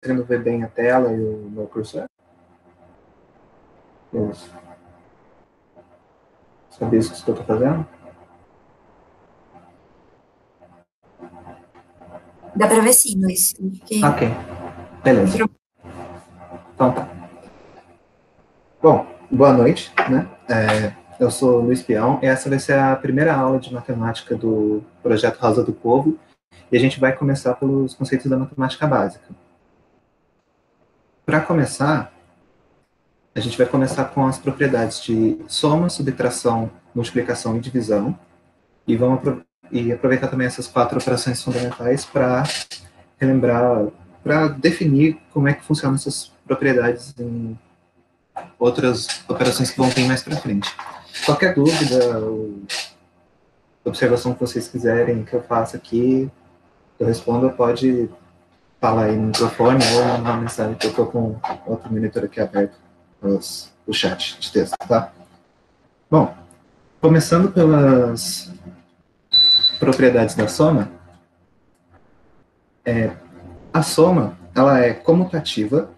conseguindo ver bem a tela e o meu cursor? Isso. Sabe isso que eu estou fazendo? Dá para ver sim, mas... Ok, beleza. Então tá. Bom, boa noite, né? Eu sou o Luiz Peão e essa vai ser a primeira aula de matemática do projeto Rosa do Povo e a gente vai começar pelos conceitos da matemática básica. Para começar, a gente vai começar com as propriedades de soma, subtração, multiplicação e divisão e vamos aproveitar também essas 4 operações fundamentais para relembrar, para definir como é que funcionam essas propriedades em outras operações que vão vir mais para frente. Qualquer dúvida ou observação que vocês quiserem que eu faça aqui, eu respondo, pode falar aí no microfone ou mandar uma mensagem que eu estou com outro monitor aqui aberto, o chat de texto, tá? Bom, começando pelas propriedades da soma, a soma ela é comutativa,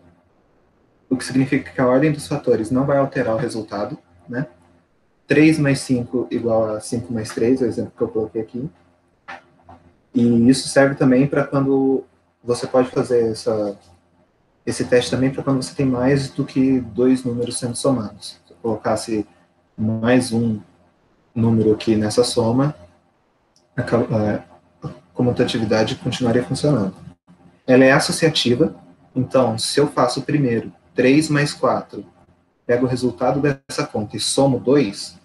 o que significa que a ordem dos fatores não vai alterar o resultado, né? 3 mais 5 igual a 5 mais 3, é o exemplo que eu coloquei aqui. E isso serve também para quando você pode fazer esse teste também para quando você tem mais do que 2 números sendo somados. Se eu colocasse mais um número aqui nessa soma, a comutatividade continuaria funcionando. Ela é associativa, então se eu faço primeiro 3 mais 4, pego o resultado dessa conta e somo 2,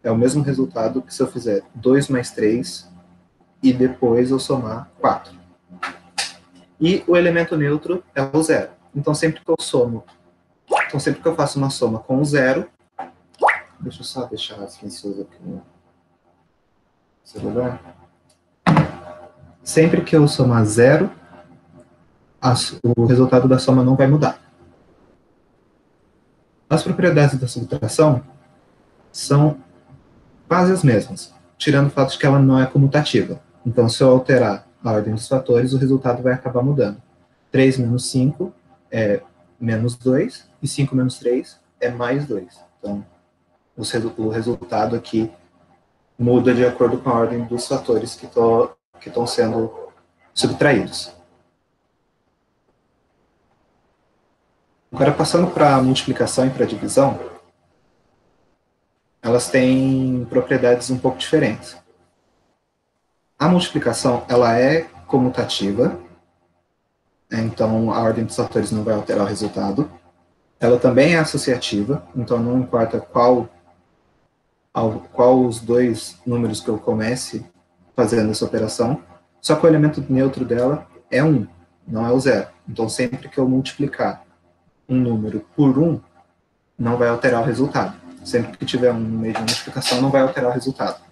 é o mesmo resultado que se eu fizer 2 mais 3 e depois eu somar 4. E o elemento neutro é o zero. Então sempre que eu faço uma soma com o zero, deixa eu só deixar silencioso aqui no celular. Sempre que eu somar zero, o resultado da soma não vai mudar. As propriedades da subtração são quase as mesmas, tirando o fato de que ela não é comutativa. Então, se eu alterar a ordem dos fatores, o resultado vai acabar mudando. 3 menos 5 é menos 2, e 5 menos 3 é mais 2. Então, o resultado aqui muda de acordo com a ordem dos fatores que estão sendo subtraídos. Agora, passando para a multiplicação e para a divisão, elas têm propriedades um pouco diferentes. A multiplicação, ela é comutativa, então a ordem dos fatores não vai alterar o resultado. Ela também é associativa, então não importa qual os dois números que eu comece fazendo essa operação, só que o elemento neutro dela é 1, não é o zero. Então sempre que eu multiplicar um número por 1, não vai alterar o resultado. Sempre que tiver um meio de multiplicação, não vai alterar o resultado.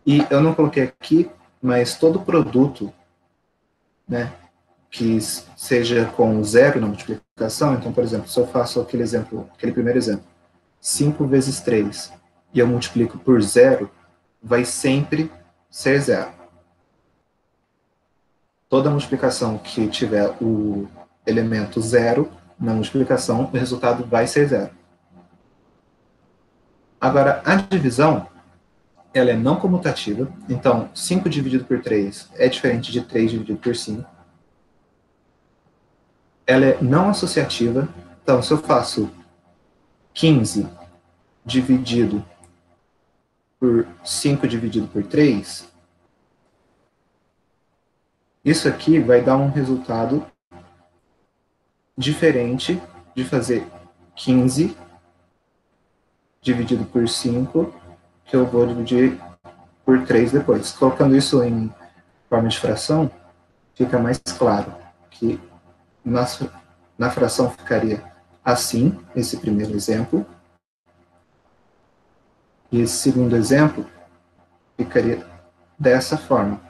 E eu não coloquei aqui, mas todo produto, né, que seja com zero na multiplicação, então, por exemplo, se eu faço aquele primeiro exemplo, 5 vezes 3, e eu multiplico por zero, vai sempre ser zero. Toda multiplicação que tiver o elemento zero na multiplicação, o resultado vai ser zero. Agora, a divisão, ela é não comutativa, então 5 dividido por 3 é diferente de 3 dividido por 5. Ela é não associativa, então se eu faço 15 dividido por 5 dividido por 3, isso aqui vai dar um resultado diferente de fazer 15 dividido por 5, que eu vou dividir por 3 depois. Colocando isso em forma de fração, fica mais claro que na fração ficaria assim, esse primeiro exemplo, e esse segundo exemplo ficaria dessa forma.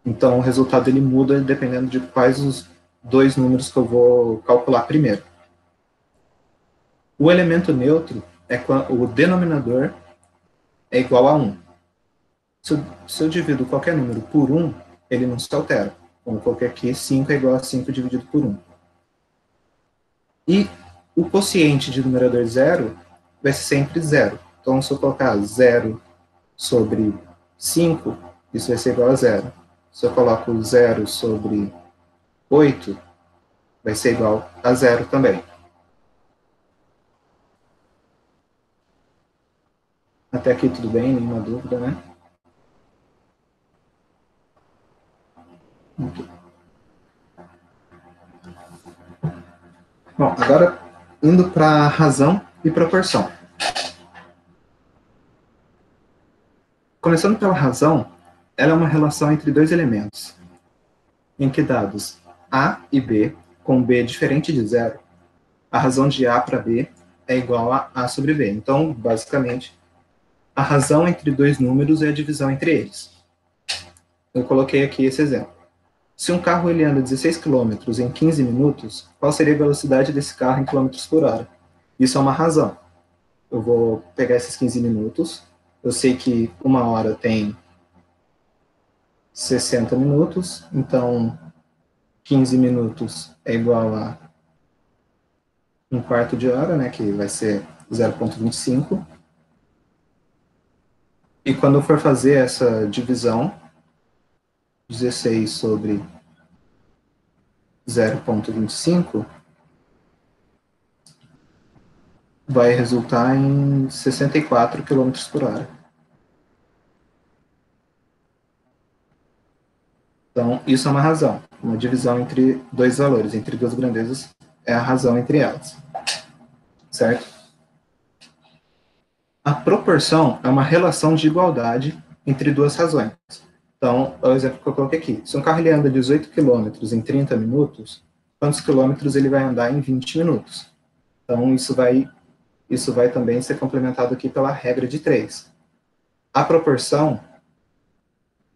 Então, o resultado ele muda dependendo de quais os dois números que eu vou calcular primeiro. O elemento neutro é quando o denominador igual a 1. Se eu divido qualquer número por 1, ele não se altera. Como eu coloquei aqui, 5 é igual a 5 dividido por 1. E o quociente de numerador zero vai ser sempre zero. Então, se eu colocar 0 sobre 5, isso vai ser igual a zero. Se eu coloco 0 sobre 8, vai ser igual a zero também. Até aqui tudo bem, nenhuma dúvida, né? Okay. Bom, agora indo para razão e proporção. Começando pela razão, ela é uma relação entre dois elementos, em que dados A e B, com B diferente de zero, a razão de A para B é igual a A sobre B. Então, basicamente, a razão entre dois números é a divisão entre eles. Eu coloquei aqui esse exemplo. Se um carro ele anda 16 km em 15 minutos, qual seria a velocidade desse carro em km por hora? Isso é uma razão. Eu vou pegar esses 15 minutos, eu sei que uma hora tem 60 minutos, então 15 minutos é igual a um quarto de hora, né, que vai ser 0,25. E quando eu for fazer essa divisão, 16 sobre 0,25, vai resultar em 64 km por hora. Então, isso é uma razão. Uma divisão entre dois valores, entre duas grandezas, é a razão entre elas. Certo? A proporção é uma relação de igualdade entre duas razões. Então, é o exemplo que eu coloquei aqui. Se um carro ele anda 18 km em 30 minutos, quantos quilômetros ele vai andar em 20 minutos? Então, isso vai também ser complementado aqui pela regra de 3. A proporção,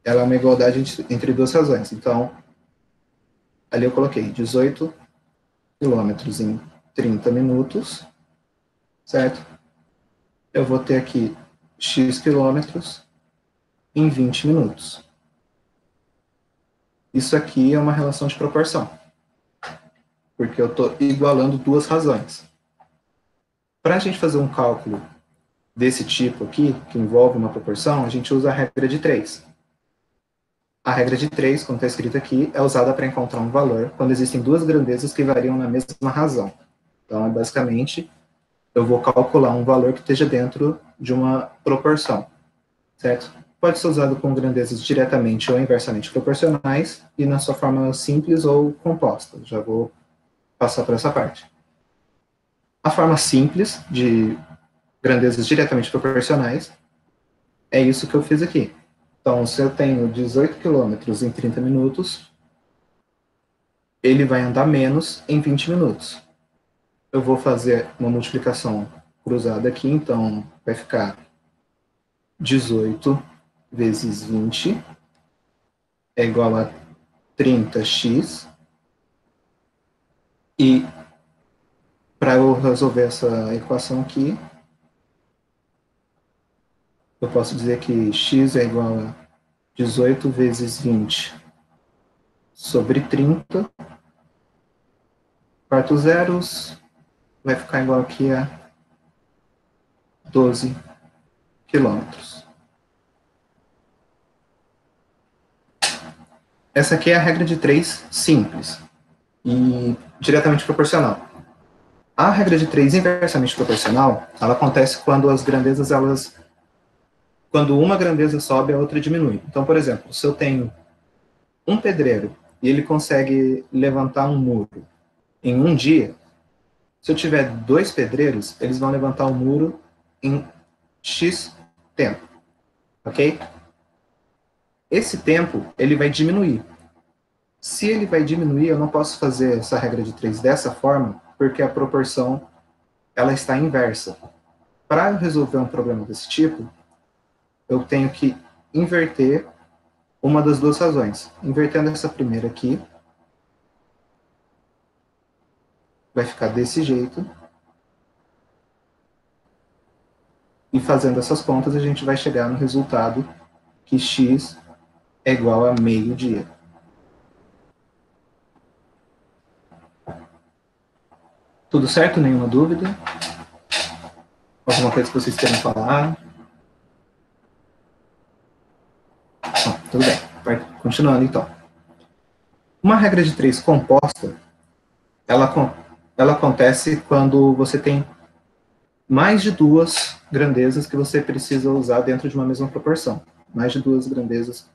ela é uma igualdade entre duas razões. Então, ali eu coloquei 18 quilômetros em 30 minutos, certo? Eu vou ter aqui x quilômetros em 20 minutos. Isso aqui é uma relação de proporção, porque eu estou igualando duas razões. Para a gente fazer um cálculo desse tipo aqui, que envolve uma proporção, a gente usa a regra de 3. A regra de 3, como está escrito aqui, é usada para encontrar um valor quando existem duas grandezas que variam na mesma razão. Então, basicamente, eu vou calcular um valor que esteja dentro de uma proporção, certo? Pode ser usado com grandezas diretamente ou inversamente proporcionais e na sua forma simples ou composta. Já vou passar por essa parte. A forma simples de grandezas diretamente proporcionais é isso que eu fiz aqui. Então, se eu tenho 18 km em 30 minutos, ele vai andar menos em 20 minutos. Eu vou fazer uma multiplicação cruzada aqui, então vai ficar 18 vezes 20 é igual a 30x. E para eu resolver essa equação aqui, eu posso dizer que x é igual a 18 vezes 20 sobre 30. Quarto zeros vai ficar igual aqui a 12 quilômetros. Essa aqui é a regra de 3 simples e diretamente proporcional. A regra de 3 inversamente proporcional, ela acontece quando as grandezas, quando uma grandeza sobe, a outra diminui. Então, por exemplo, se eu tenho um pedreiro e ele consegue levantar um muro em um dia, se eu tiver dois pedreiros, eles vão levantar o muro em X tempo, ok? Esse tempo, ele vai diminuir. Se ele vai diminuir, eu não posso fazer essa regra de 3 dessa forma, porque a proporção, ela está inversa. Para eu resolver um problema desse tipo, eu tenho que inverter uma das duas razões. Invertendo essa primeira aqui, vai ficar desse jeito. E fazendo essas contas, a gente vai chegar no resultado que x é igual a meio-dia. Tudo certo? Nenhuma dúvida? Alguma coisa que vocês queiram falar? Não, tudo bem. Continuando, então. Uma regra de 3 composta, ela acontece quando você tem mais de duas grandezas que você precisa usar dentro de uma mesma proporção. Mais de duas grandezas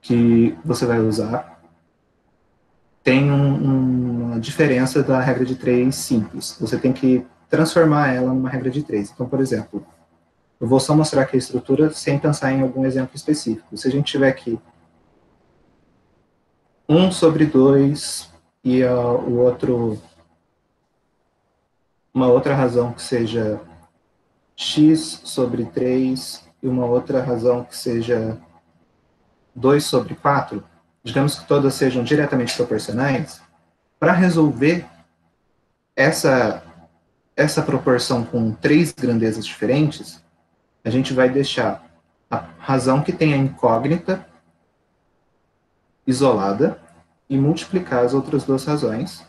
que você vai usar tem uma diferença da regra de 3 simples. Você tem que transformar ela numa regra de 3. Então, por exemplo, eu vou só mostrar aqui a estrutura sem pensar em algum exemplo específico. Se a gente tiver aqui 1 sobre 2 e o outro, uma outra razão que seja x sobre 3 e uma outra razão que seja 2 sobre 4, digamos que todas sejam diretamente proporcionais, para resolver essa proporção com 3 grandezas diferentes, a gente vai deixar a razão que tem a incógnita isolada e multiplicar as outras duas razões.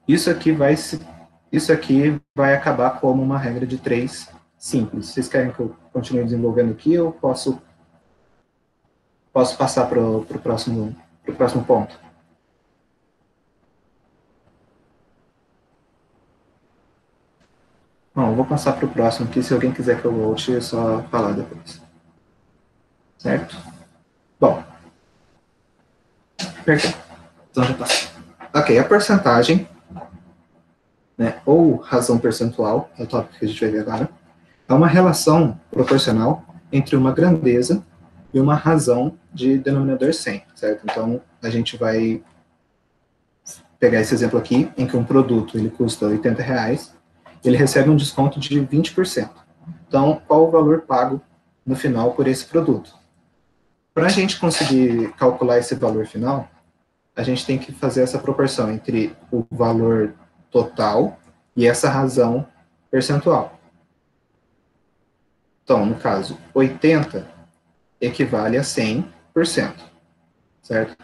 Isso aqui vai acabar como uma regra de 3 simples. Vocês querem que eu continue desenvolvendo aqui ou posso passar para o próximo ponto? Bom, eu vou passar para o próximo aqui. Se alguém quiser que eu volte, é só falar depois. Certo? Bom. Perfeito. Então já passou. Ok, a porcentagem, né, ou razão percentual, é o tópico que a gente vai ver agora, é uma relação proporcional entre uma grandeza e uma razão de denominador 100, certo? Então, a gente vai pegar esse exemplo aqui, em que um produto ele custa R$80, ele recebe um desconto de 20%. Então, qual o valor pago no final por esse produto? Para a gente conseguir calcular esse valor final, a gente tem que fazer essa proporção entre o valor total e essa razão percentual. Então, no caso, 80 equivale a 100%, certo?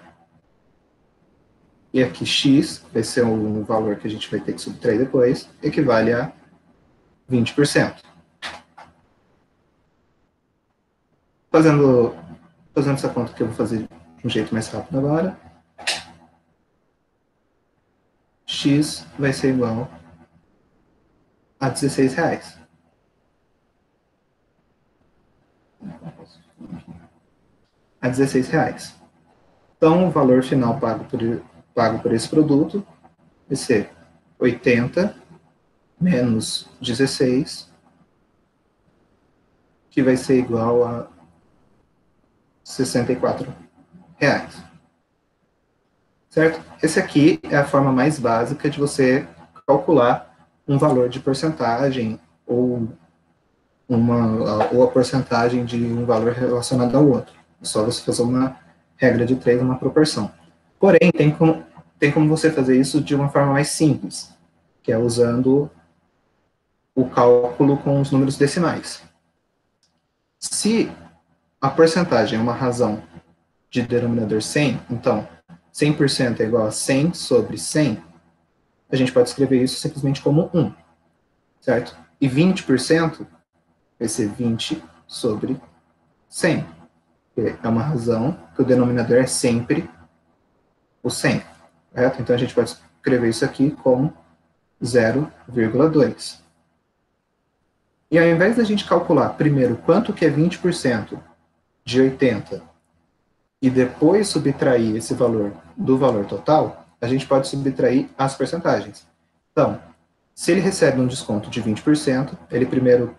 E aqui x, vai ser um valor que a gente vai ter que subtrair depois, equivale a 20%. Fazendo essa conta que eu vou fazer de um jeito mais rápido agora, x vai ser igual a R$16. A R$16. Então, o valor final pago por esse produto vai ser 80 menos 16, que vai ser igual a R$64. Certo? Esse aqui é a forma mais básica de você calcular um valor de porcentagem ou a porcentagem de um valor relacionado ao outro. É só você fazer uma regra de 3, uma proporção. Porém, tem como você fazer isso de uma forma mais simples, que é usando o cálculo com os números decimais. Se a porcentagem é uma razão de denominador 100, então 100% é igual a 100 sobre 100, a gente pode escrever isso simplesmente como 1, certo? E 20% vai ser 20 sobre 100. É uma razão que o denominador é sempre o 100, correto? Então a gente pode escrever isso aqui como 0,2. E ao invés da gente calcular primeiro quanto que é 20% de 80 e depois subtrair esse valor do valor total, a gente pode subtrair as porcentagens. Então, se ele recebe um desconto de 20%, ele primeiro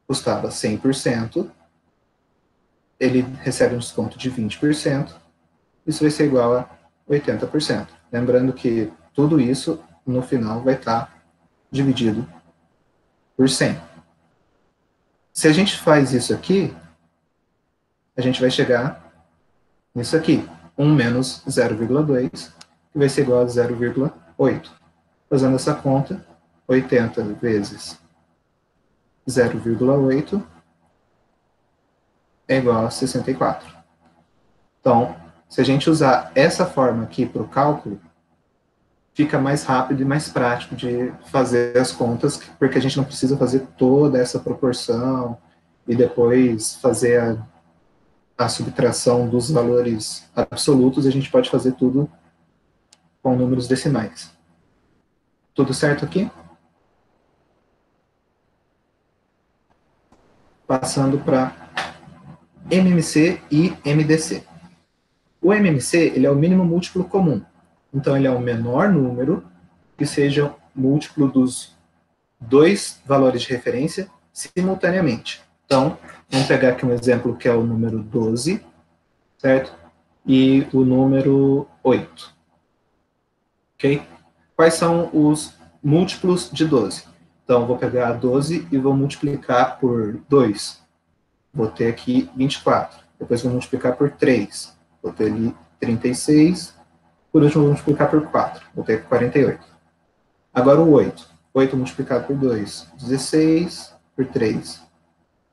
custava 100%, ele recebe um desconto de 20%, isso vai ser igual a 80%. Lembrando que tudo isso, no final, vai estar dividido por 100. Se a gente faz isso aqui, a gente vai chegar nisso aqui, 1 menos 0,2, que vai ser igual a 0,8. Fazendo essa conta, 80 vezes 0,8 é igual a 64. Então, Se a gente usar essa forma aqui para o cálculo, fica mais rápido e mais prático de fazer as contas, porque a gente não precisa fazer toda essa proporção e depois fazer a subtração dos valores absolutos, a gente pode fazer tudo com números decimais. Tudo certo aqui? Passando para MMC e MDC. O MMC, ele é o mínimo múltiplo comum. Então, ele é o menor número que seja múltiplo dos dois valores de referência simultaneamente. Então, vamos pegar aqui um exemplo que é o número 12, certo? E o número 8. Ok? Quais são os múltiplos de 12? Então, vou pegar 12 e vou multiplicar por 2. Vou ter aqui 24. Depois vou multiplicar por 3. Vou ter ali 36. Por último, vou multiplicar por 4. Vou ter 48. Agora o 8. 8 multiplicado por 2, 16. Por 3,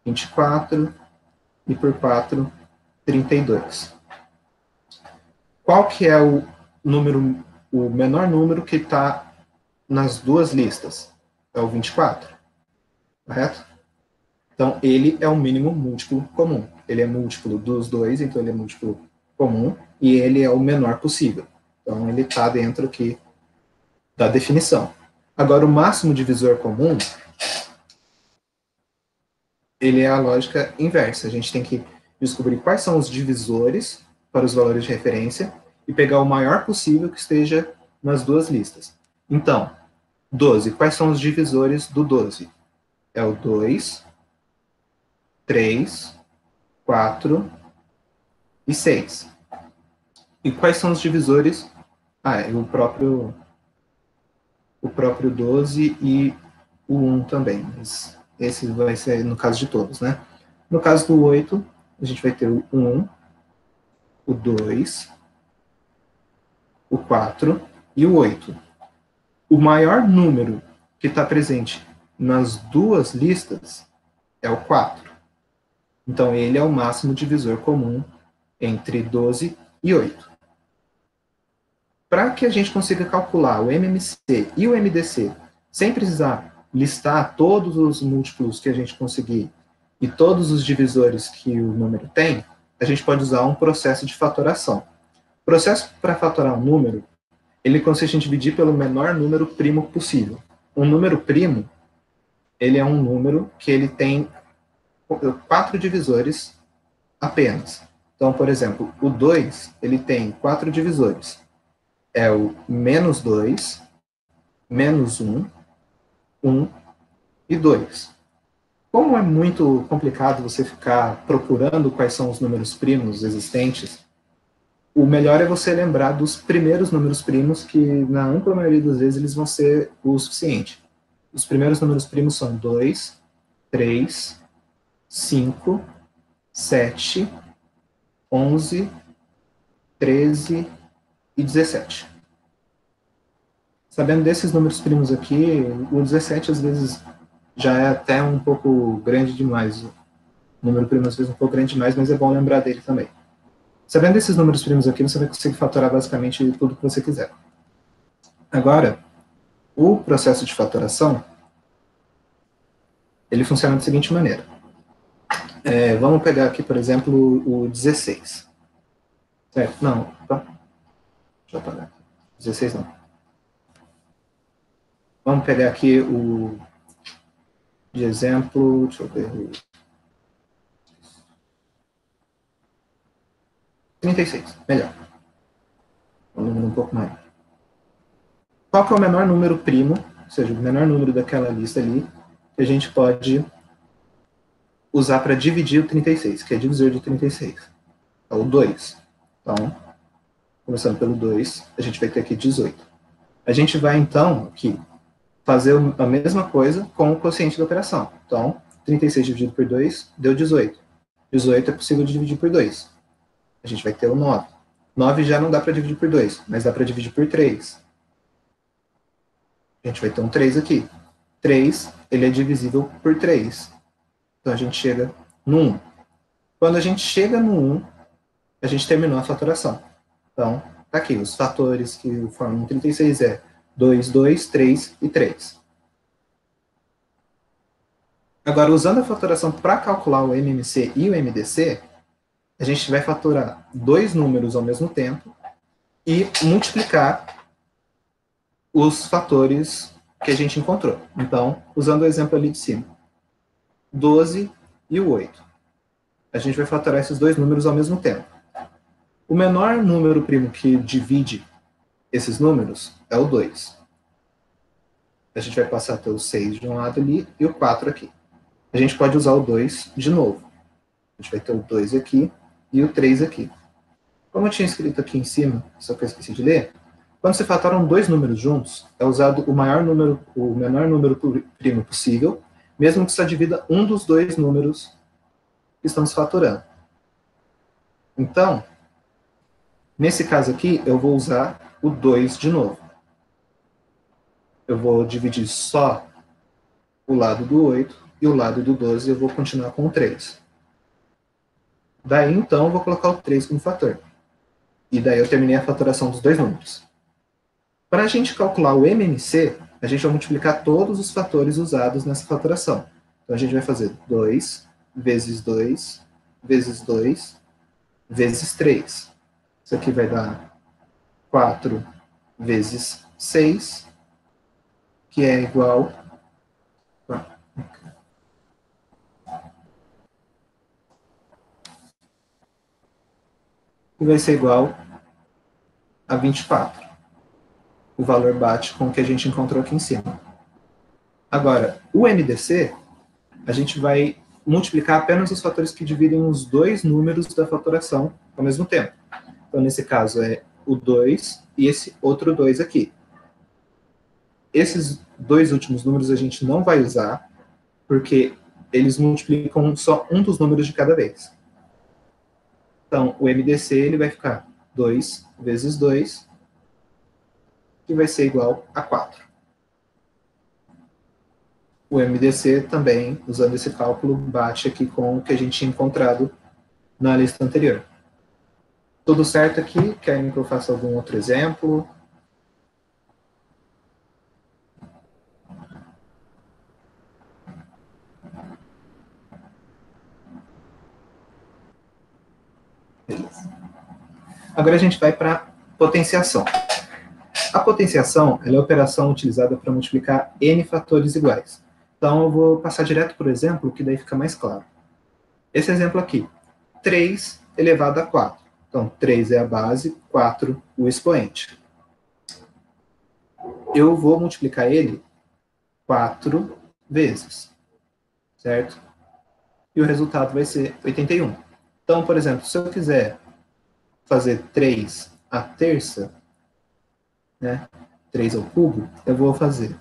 24. E por 4, 32. Qual que é o número, o menor número que está nas duas listas? É o 24. Correto? Então, ele é o mínimo múltiplo comum. Ele é múltiplo dos dois, então ele é múltiplo comum, e ele é o menor possível. Então, ele está dentro aqui da definição. Agora, o máximo divisor comum, ele é a lógica inversa. A gente tem que descobrir quais são os divisores para os valores de referência e pegar o maior possível que esteja nas duas listas. Então, 12. Quais são os divisores do 12? É o 2, 3, 4 e 6. E quais são os divisores? É o próprio 12 e o 1 também. Mas esse vai ser no caso de todos, né? No caso do 8, a gente vai ter o 1, o 2, o 4 e o 8. O maior número que está presente nas duas listas é o 4. Então, ele é o máximo divisor comum entre 12 e 8. Para que a gente consiga calcular o MMC e o MDC sem precisar listar todos os múltiplos que a gente conseguir e todos os divisores que o número tem, a gente pode usar um processo de fatoração. O processo para fatorar um número, ele consiste em dividir pelo menor número primo possível. Um número primo, ele é um número que ele tem 4 divisores apenas. Então, por exemplo, o 2, ele tem 4 divisores. É o menos 2, menos 1, 1 e 2. Como é muito complicado você ficar procurando quais são os números primos existentes, o melhor é você lembrar dos primeiros números primos, que na ampla maioria das vezes eles vão ser o suficiente. Os primeiros números primos são 2, 3, 5, 7, 11, 13 e 17. Sabendo desses números primos aqui, o 17 às vezes já é até um pouco grande demais. O número primo às vezes é um pouco grande demais, mas é bom lembrar dele também. Sabendo desses números primos aqui, você vai conseguir fatorar basicamente tudo que você quiser. Agora, o processo de fatoração, ele funciona da seguinte maneira. Vamos pegar aqui, por exemplo, o 16. Certo? Não, tá. Deixa eu apagar. 16 não. Vamos pegar aqui o de exemplo, deixa eu ver. 36, melhor. Um número um pouco maior. Qual que é o menor número primo, ou seja, o menor número daquela lista ali, que a gente pode usar para dividir o 36, que é divisor de 36? É o 2. Então, começando pelo 2, a gente vai ter aqui 18. A gente vai, então, aqui, fazer a mesma coisa com o quociente da operação. Então, 36 dividido por 2 deu 18. 18 é possível de dividir por 2. A gente vai ter o 9. 9 já não dá para dividir por 2, mas dá para dividir por 3. A gente vai ter um 3 aqui. 3, ele é divisível por 3. Então, a gente chega no 1. Quando a gente chega no 1, a gente terminou a fatoração. Então, tá aqui, os fatores que formam 36 é 2, 2, 3 e 3. Agora, usando a fatoração para calcular o MMC e o MDC, a gente vai fatorar dois números ao mesmo tempo e multiplicar os fatores que a gente encontrou. Então, usando o exemplo ali de cima, 12 e o 8. A gente vai fatorar esses dois números ao mesmo tempo. O menor número primo que divide esses números é o 2. A gente vai passar a ter o 6 de um lado ali e o 4 aqui. A gente pode usar o 2 de novo. A gente vai ter o 2 aqui e o 3 aqui. Como eu tinha escrito aqui em cima, só que eu esqueci de ler, quando se fatoram dois números juntos, é usado o menor número primo possível, mesmo que só divida um dos dois números que estamos fatorando. Então, nesse caso aqui, eu vou usar o 2 de novo. Eu vou dividir só o lado do 8 e o lado do 12 eu vou continuar com o 3. Daí, então, eu vou colocar o 3 como fator. E daí eu terminei a fatoração dos dois números. Para a gente calcular o MMC, a gente vai multiplicar todos os fatores usados nessa fatoração. Então, a gente vai fazer 2 vezes 2 vezes 2 vezes 3. Isso aqui vai dar 4 vezes 6, que é igual e vai ser igual a 24. O valor bate com o que a gente encontrou aqui em cima. Agora, o MDC, a gente vai multiplicar apenas os fatores que dividem os dois números da fatoração ao mesmo tempo. Então, nesse caso, é o 2 e esse outro 2 aqui. Esses dois últimos números a gente não vai usar, porque eles multiplicam só um dos números de cada vez. Então, o MDC ele vai ficar 2 vezes 2, que vai ser igual a 4. O MDC também, usando esse cálculo, bate aqui com o que a gente tinha encontrado na lista anterior. Tudo certo aqui? Querem que eu faça algum outro exemplo? Beleza. Agora a gente vai para potenciação. A potenciação ela é a operação utilizada para multiplicar n fatores iguais. Então eu vou passar direto por exemplo, que daí fica mais claro. Esse exemplo aqui, 3 elevado a 4. Então, 3 é a base, 4 o expoente. Eu vou multiplicar ele 4 vezes, certo? E o resultado vai ser 81. Então, por exemplo, se eu quiser fazer 3 a terça, né, 3 ao cubo, eu vou fazer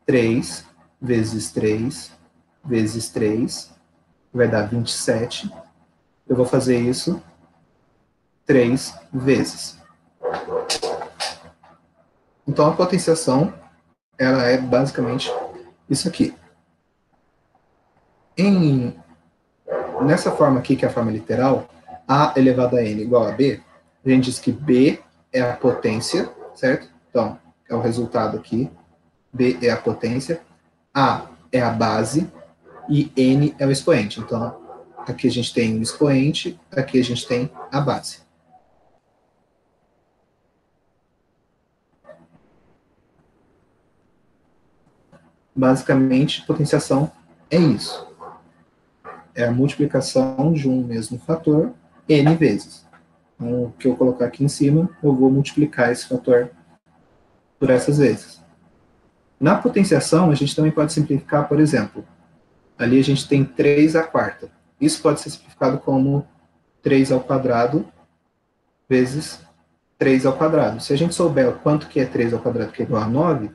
3 vezes 3 vezes 3, vai dar 27. Eu vou fazer isso 3 vezes. Então, a potenciação, ela é basicamente isso aqui. Nessa forma aqui, que é a forma literal, A elevado a N igual a B, a gente diz que B é a potência, certo? Então, é o resultado aqui. B é a potência, A é a base e N é o expoente. Então, aqui a gente tem o expoente, aqui a gente tem a base. Basicamente, potenciação é isso. É a multiplicação de um mesmo fator N vezes. Então, o que eu colocar aqui em cima, eu vou multiplicar esse fator por essas vezes. Na potenciação, a gente também pode simplificar, por exemplo, ali a gente tem 3 à quarta. Isso pode ser simplificado como 3 ao quadrado vezes 3 ao quadrado. Se a gente souber quanto que é 3 ao quadrado, que é igual a 9,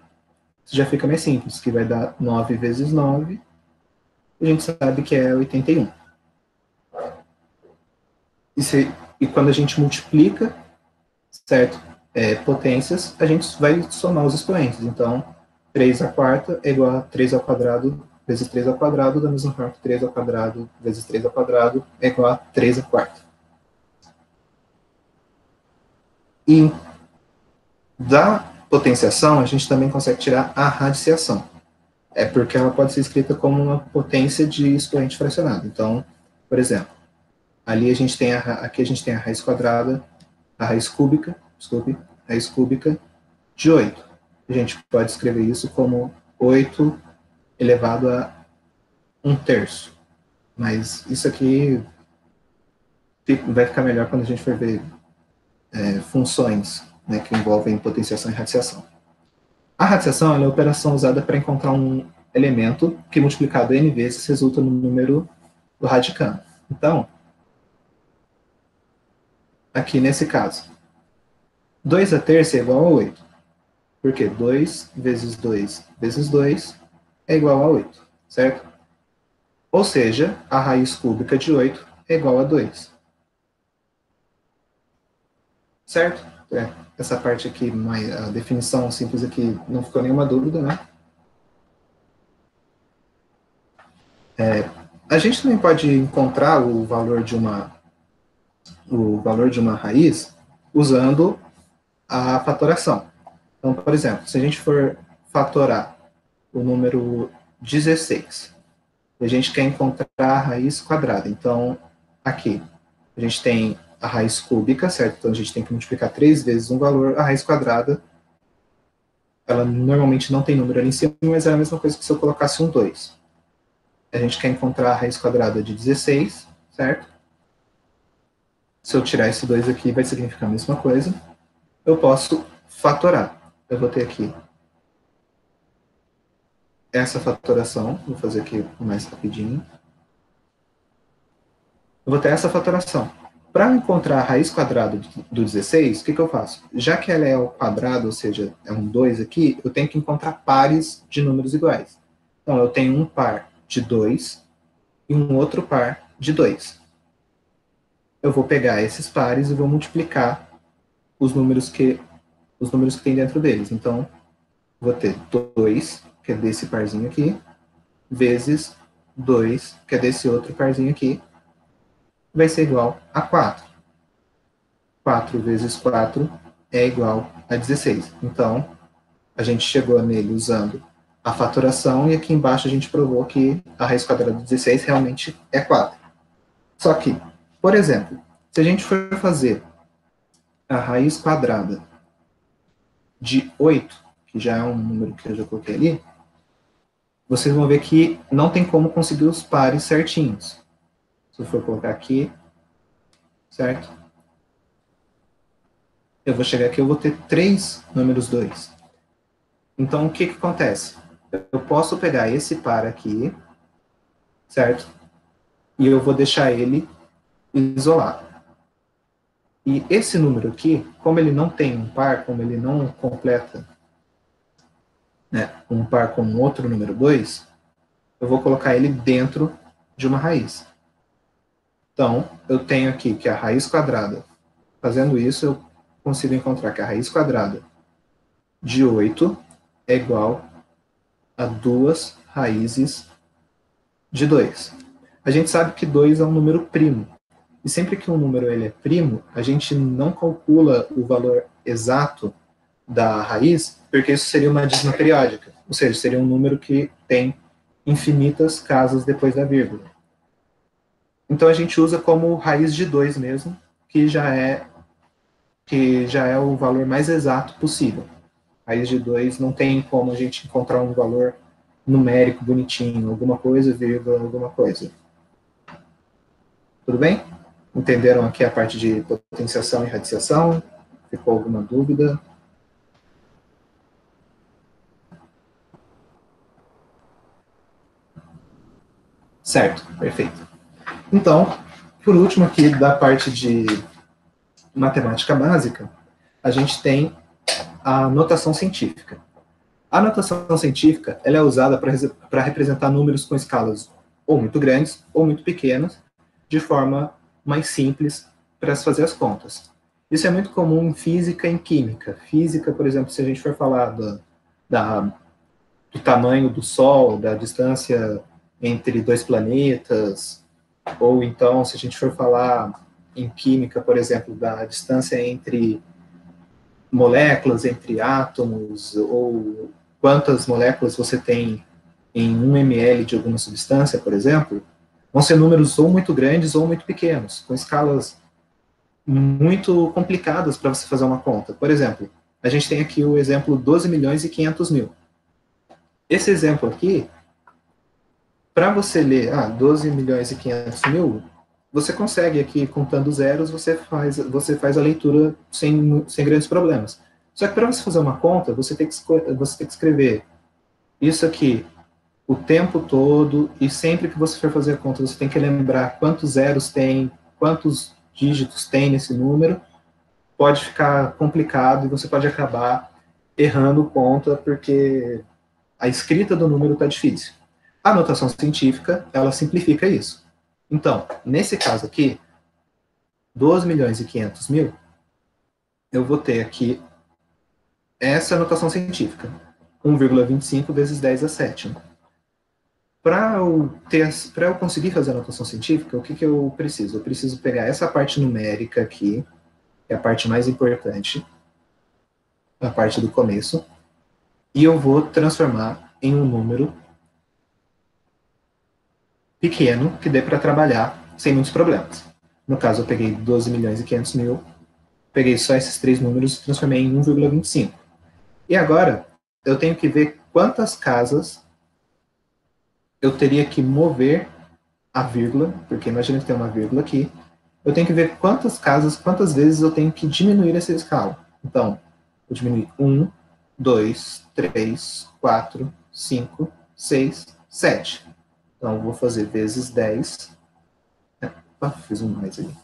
isso já fica mais simples, que vai dar 9 vezes 9, a gente sabe que é 81. E quando a gente multiplica, certo, potências, a gente vai somar os expoentes. Então, 3 à quarta é igual a 3 ao quadrado vezes 3 ao quadrado, da mesma forma que 3 ao quadrado vezes 3 ao quadrado é igual a 3 à quarta. E da potenciação, a gente também consegue tirar a radiciação. É porque ela pode ser escrita como uma potência de expoente fracionado. Então, por exemplo, ali a gente tem aqui a gente tem a raiz quadrada, a raiz cúbica, desculpe, raiz cúbica de 8. A gente pode escrever isso como 8 elevado a 1/3. Mas isso aqui vai ficar melhor quando a gente for ver funções, né, que envolvem potenciação e radiciação. A radiciação é a operação usada para encontrar um elemento que multiplicado n vezes resulta no número do radicando. Então, aqui nesse caso, 2/3 é igual a 8. Porque 2 vezes 2 vezes 2 é igual a 8, certo? Ou seja, a raiz cúbica de 8 é igual a 2. Certo? Essa parte aqui, a definição simples aqui, não ficou nenhuma dúvida, né? A gente também pode encontrar o valor de uma raiz usando a fatoração. Então, por exemplo, se a gente for fatorar o número 16, a gente quer encontrar a raiz quadrada. Então, aqui, a gente tem a raiz cúbica, certo? Então, a gente tem que multiplicar 3 vezes um valor. A raiz quadrada, ela normalmente não tem número ali em cima, mas é a mesma coisa que se eu colocasse um 2. A gente quer encontrar a raiz quadrada de 16, certo? Se eu tirar esse 2 aqui, vai significar a mesma coisa. Eu posso fatorar. Eu vou ter aqui essa fatoração. Vou fazer aqui mais rapidinho. Eu vou ter essa fatoração. Para encontrar a raiz quadrada do 16, o que eu faço? Já que ela é ao quadrado, ou seja, é um 2 aqui, eu tenho que encontrar pares de números iguais. Então, eu tenho um par de 2 e um outro par de 2. Eu vou pegar esses pares e vou multiplicar os números que tem dentro deles. Então, vou ter 2, que é desse parzinho aqui, vezes 2, que é desse outro parzinho aqui, vai ser igual a 4. 4 vezes 4 é igual a 16. Então, a gente chegou nele usando a fatoração, e aqui embaixo a gente provou que a raiz quadrada de 16 realmente é 4. Só que, por exemplo, se a gente for fazer a raiz quadrada de 8, que já é um número que eu já coloquei ali, vocês vão ver que não tem como conseguir os pares certinhos. Se eu for colocar aqui, certo? Eu vou chegar aqui, eu vou ter 3 números 2. Então, o que acontece? Eu posso pegar esse par aqui, certo? E eu vou deixar ele isolado. E esse número aqui, como ele não tem um par, como ele não completa, né, um par com outro número 2, eu vou colocar ele dentro de uma raiz. Então, eu tenho aqui que a raiz quadrada, fazendo isso, eu consigo encontrar que a raiz quadrada de 8 é igual a 2 raízes de 2. A gente sabe que 2 é um número primo. E sempre que um número ele é primo, a gente não calcula o valor exato da raiz, porque isso seria uma dízima periódica. Ou seja, seria um número que tem infinitas casas depois da vírgula. Então a gente usa como raiz de 2 mesmo, que já é o valor mais exato possível. Raiz de 2 não tem como a gente encontrar um valor numérico bonitinho, alguma coisa, vírgula, alguma coisa. Tudo bem? Entenderam aqui a parte de potenciação e radiciação? Ficou alguma dúvida? Certo, perfeito. Então, por último aqui da parte de matemática básica, a gente tem a notação científica. A notação científica ela é usada para representar números com escalas ou muito grandes ou muito pequenas, de forma mais simples para se fazer as contas. Isso é muito comum em física e em química. Física, por exemplo, se a gente for falar do tamanho do Sol, da distância entre dois planetas, ou então, se a gente for falar em química, por exemplo, da distância entre moléculas entre átomos, ou quantas moléculas você tem em 1 ml de alguma substância, por exemplo, vão ser números ou muito grandes ou muito pequenos, com escalas muito complicadas para você fazer uma conta. Por exemplo, a gente tem aqui o exemplo 12 milhões e 500 mil. Esse exemplo aqui, para você ler 12 milhões e 500 mil, você consegue aqui, contando zeros, você faz a leitura sem grandes problemas. Só que para você fazer uma conta, você tem que escrever isso aqui o tempo todo, e sempre que você for fazer a conta, você tem que lembrar quantos zeros tem, quantos dígitos tem nesse número. Pode ficar complicado e você pode acabar errando conta, porque a escrita do número está difícil. A notação científica, ela simplifica isso. Então, nesse caso aqui, 12 milhões e 500 mil, eu vou ter aqui essa notação científica, 1,25 vezes 10 a sétima. Para eu conseguir fazer a notação científica, o que eu preciso? Eu preciso pegar essa parte numérica aqui, que é a parte mais importante, a parte do começo, e eu vou transformar em um número pequeno que dê para trabalhar sem muitos problemas. No caso, eu peguei 12 milhões e 500 mil, peguei só esses três números e transformei em 1,25. E agora, eu tenho que ver quantas casas eu teria que mover a vírgula, porque imagina que tem uma vírgula aqui, eu tenho que ver quantas vezes eu tenho que diminuir essa escala. Então, vou diminuir 1, 2, 3, 4, 5, 6, 7. Então, eu vou fazer vezes 10. Fiz um mais ali.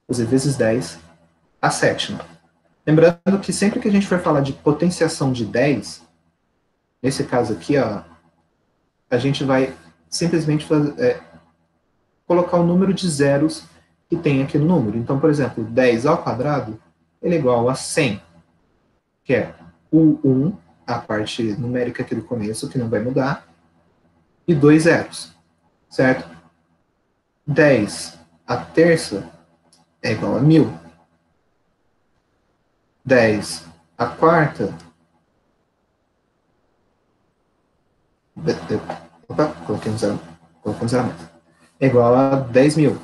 Fazer vezes 10 a sétima. Lembrando que sempre que a gente for falar de potenciação de 10, nesse caso aqui, a gente vai simplesmente colocar o número de zeros que tem aqui no número. Então, por exemplo, 10 ao quadrado, ele é igual a 100, que é o 1, a parte numérica aqui do começo, que não vai mudar, e 2 zeros, certo? 10 a terça é igual a 1000. 10 a quarta... Opa, coloquei um zero mais. É igual a 10 mil.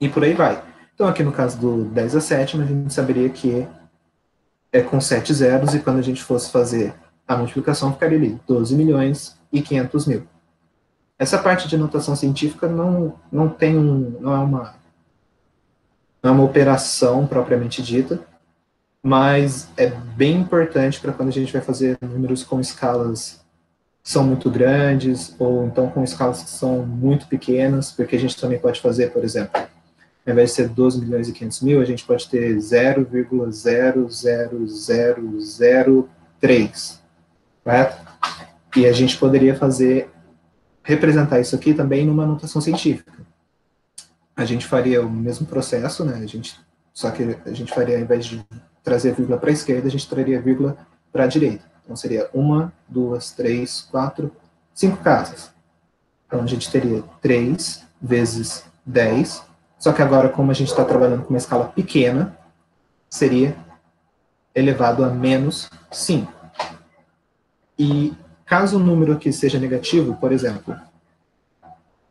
E por aí vai. Então, aqui no caso do 10 a sétima, a gente saberia que é com 7 zeros, e quando a gente fosse fazer a multiplicação, ficaria ali 12 milhões e 500 mil. Essa parte de notação científica não é uma operação propriamente dita, mas é bem importante para quando a gente vai fazer números com escalas que são muito grandes, ou então com escalas que são muito pequenas, porque a gente também pode fazer, por exemplo, ao invés de ser 12 milhões e 500 mil, a gente pode ter 0,00003, correto? E a gente poderia representar isso aqui também numa notação científica. A gente faria o mesmo processo, né? Só que a gente faria, ao invés de trazer vírgula para a esquerda, a gente traria vírgula para a direita. Então seria 1, 2, 3, 4, 5 casas. Então a gente teria 3 vezes 10, só que agora, como a gente está trabalhando com uma escala pequena, seria elevado a menos 5. E caso o número aqui seja negativo, por exemplo,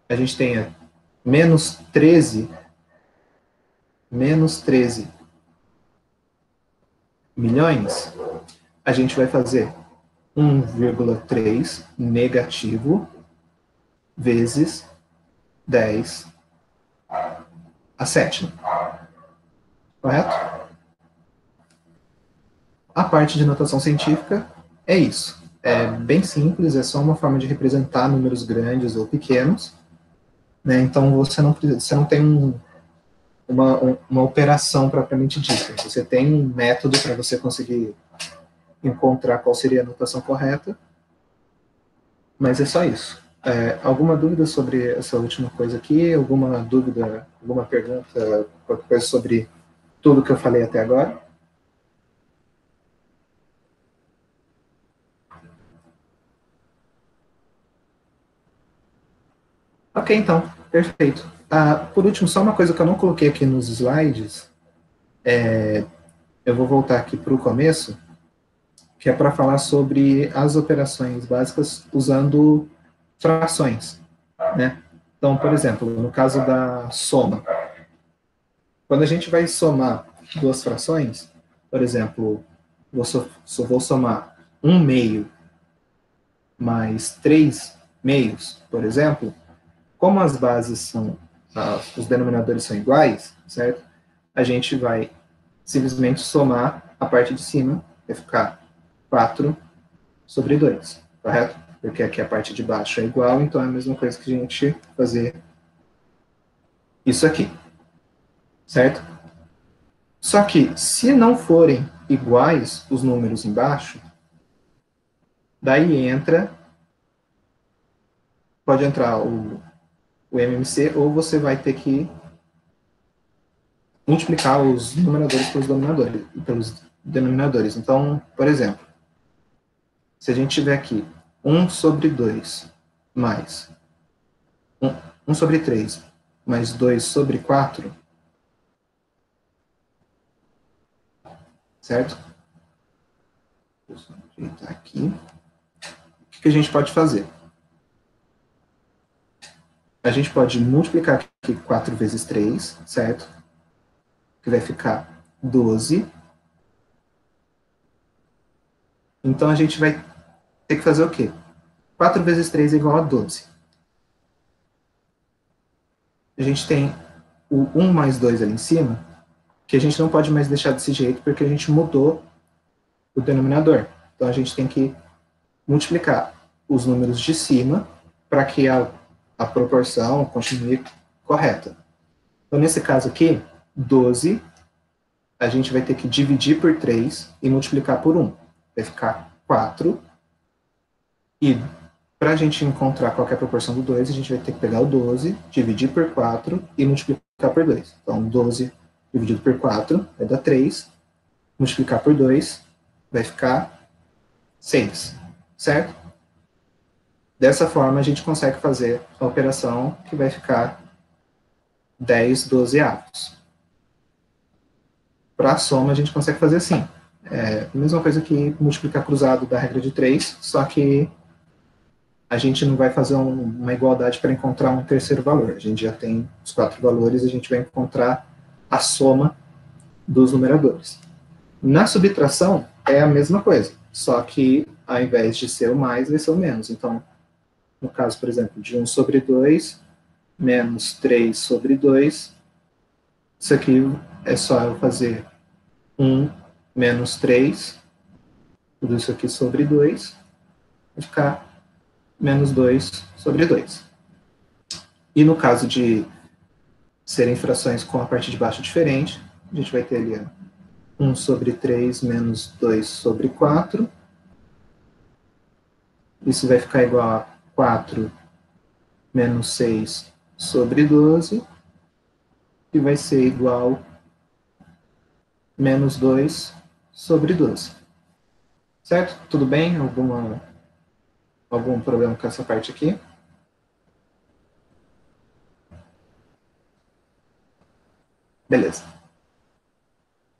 a gente tenha menos 13 milhões, a gente vai fazer 1,3 negativo vezes 10 a sétima. Correto? A parte de notação científica é isso. É bem simples, é só uma forma de representar números grandes ou pequenos, né? Então você não tem uma operação propriamente dita. Você tem um método para você conseguir encontrar qual seria a notação correta, mas é só isso. Alguma dúvida sobre essa última coisa aqui? Alguma dúvida, alguma pergunta, qualquer coisa sobre tudo que eu falei até agora? Ok, então, perfeito. Por último, só uma coisa que eu não coloquei aqui nos slides, eu vou voltar aqui para o começo, que é para falar sobre as operações básicas usando frações, né? Então, por exemplo, no caso da soma, quando a gente vai somar duas frações, por exemplo, vou somar 1/2 mais 3/2, por exemplo, como as bases são, os denominadores são iguais, certo? A gente vai simplesmente somar a parte de cima, vai ficar 4/2, correto? Porque aqui a parte de baixo é igual, então é a mesma coisa que a gente fazer isso aqui, certo? Só que, se não forem iguais os números embaixo, daí pode entrar o MMC, ou você vai ter que multiplicar os numeradores pelos denominadores. Então, por exemplo, se a gente tiver aqui 1/2 mais 1/3 mais 2/4, certo? Vou só ajeitar aqui. O que a gente pode fazer? A gente pode multiplicar aqui 4 vezes 3, certo? Que vai ficar 12. Então, a gente vai ter que fazer o quê? 4 vezes 3 é igual a 12. A gente tem o 1 mais 2 ali em cima, que a gente não pode mais deixar desse jeito, porque a gente mudou o denominador. Então, a gente tem que multiplicar os números de cima para que a proporção continue correta. Então, nesse caso aqui, 12, a gente vai ter que dividir por 3 e multiplicar por 1. Vai ficar 4. E para a gente encontrar qual é a proporção do 2, a gente vai ter que pegar o 12, dividir por 4 e multiplicar por 2. Então, 12 dividido por 4 vai dar 3. Multiplicar por 2 vai ficar 6, certo? Dessa forma, a gente consegue fazer a operação que vai ficar 10/12. Para a soma, a gente consegue fazer assim. É a mesma coisa que multiplicar cruzado da regra de 3, só que a gente não vai fazer uma igualdade para encontrar um terceiro valor. A gente já tem os 4 valores, a gente vai encontrar a soma dos numeradores. Na subtração, é a mesma coisa, só que ao invés de ser o mais, vai ser o menos. Então, no caso, por exemplo, de 1/2 menos 3/2, isso aqui é só eu fazer 1 menos 3, tudo isso aqui sobre 2, vai ficar menos 2/2. E no caso de serem frações com a parte de baixo diferente, a gente vai ter ali 1/3 menos 2/4. Isso vai ficar igual a 4 menos 6/12, e vai ser igual a menos 2/12. Certo? Tudo bem? Algum problema com essa parte aqui? Beleza.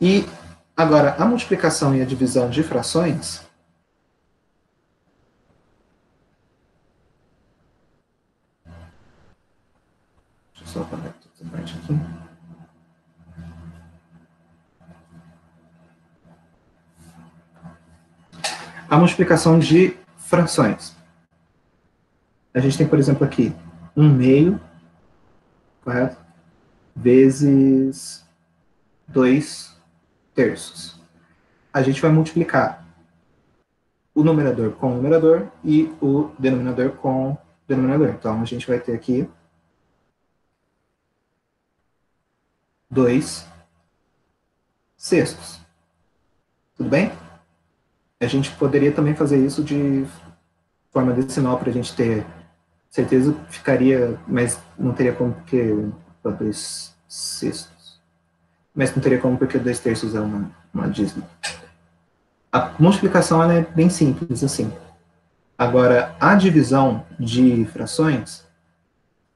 E agora, a multiplicação e a divisão de frações, deixa eu só apagar essa parte aqui. A multiplicação de frações. A gente tem, por exemplo, aqui 1/2, correto? Vezes 2/3. A gente vai multiplicar o numerador com o numerador e o denominador com o denominador. Então, a gente vai ter aqui 2/6. Tudo bem? A gente poderia também fazer isso de forma decimal para a gente ter certeza que ficaria, mas não teria como porque 2/6. Mas não teria como porque 2/3 é uma dízima. A multiplicação ela é bem simples assim. Agora, a divisão de frações,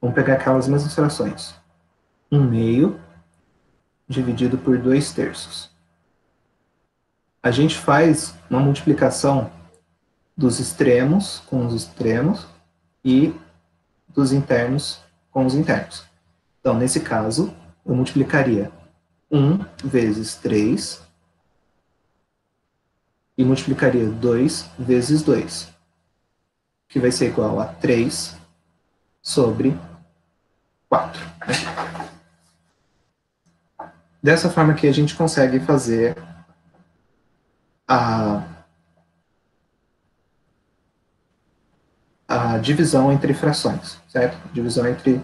vamos pegar aquelas mesmas frações. 1/2 dividido por 2/3. A gente faz uma multiplicação dos extremos com os extremos e dos internos com os internos. Então, nesse caso, eu multiplicaria 1 vezes 3 e multiplicaria 2 vezes 2, que vai ser igual a 3 sobre 4. Né? Dessa forma aqui, a gente consegue fazer a divisão entre frações, certo? Divisão entre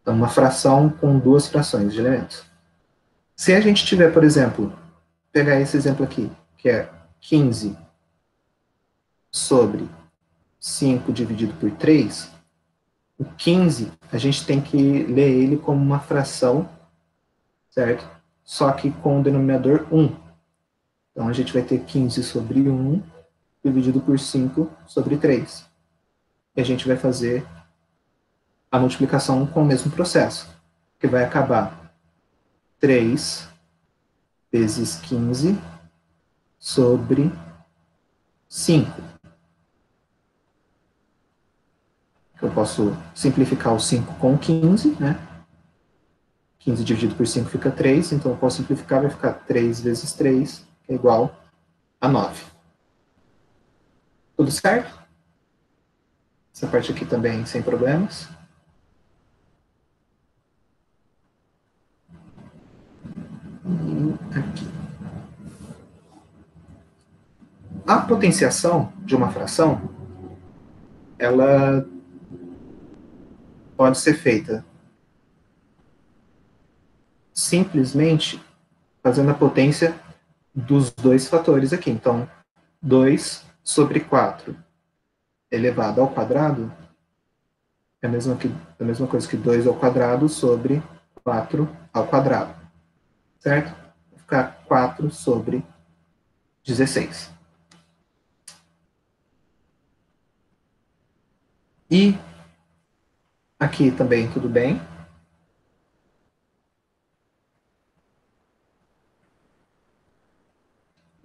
uma fração com duas frações de elementos. Se a gente tiver, por exemplo, pegar esse exemplo aqui, que é 15 sobre 5 dividido por 3, o 15, a gente tem que ler ele como uma fração, certo? Só que com o denominador 1. Então, a gente vai ter 15 sobre 1 dividido por 5 sobre 3. E a gente vai fazer a multiplicação com o mesmo processo, que vai acabar 3 vezes 15 sobre 5. Eu posso simplificar o 5 com 15, né? 15 dividido por 5 fica 3, então eu posso simplificar, vai ficar 3 vezes 3, que é igual a 9. Tudo certo? Essa parte aqui também sem problemas. E aqui. A potenciação de uma fração, ela pode ser feita simplesmente fazendo a potência dos dois fatores aqui. Então, 2 sobre 4 elevado ao quadrado é a mesma coisa que 2 ao quadrado sobre 4 ao quadrado. Certo? Vai ficar 4 sobre 16. E aqui também tudo bem.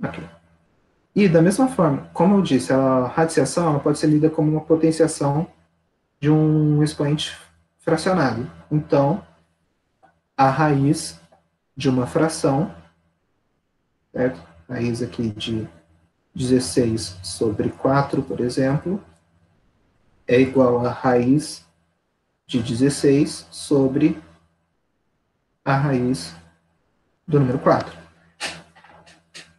Aqui. E da mesma forma, como eu disse, a radiciação ela pode ser lida como uma potenciação de um expoente fracionário. Então, a raiz de uma fração, certo? A raiz aqui de 16 sobre 4, por exemplo, é igual a raiz de 16 sobre a raiz do número 4,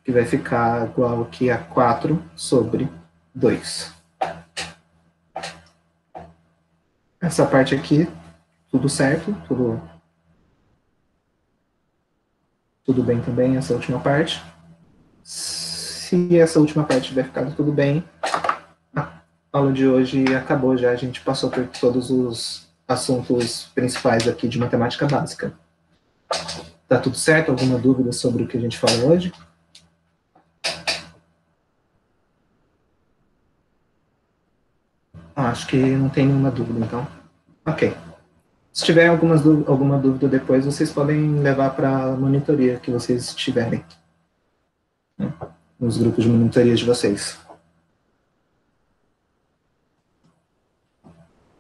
que vai ficar igual aqui a 4 sobre 2. Essa parte aqui, tudo certo, tudo bem também, essa última parte. Se essa última parte tiver ficado tudo bem, a aula de hoje acabou já, a gente passou por todos os assuntos principais aqui de matemática básica. Tá tudo certo? Alguma dúvida sobre o que a gente falou hoje? Acho que não tem nenhuma dúvida, então. Ok. Se tiver alguma dúvida depois, vocês podem levar para a monitoria que vocês tiverem, né, nos grupos de monitoria de vocês.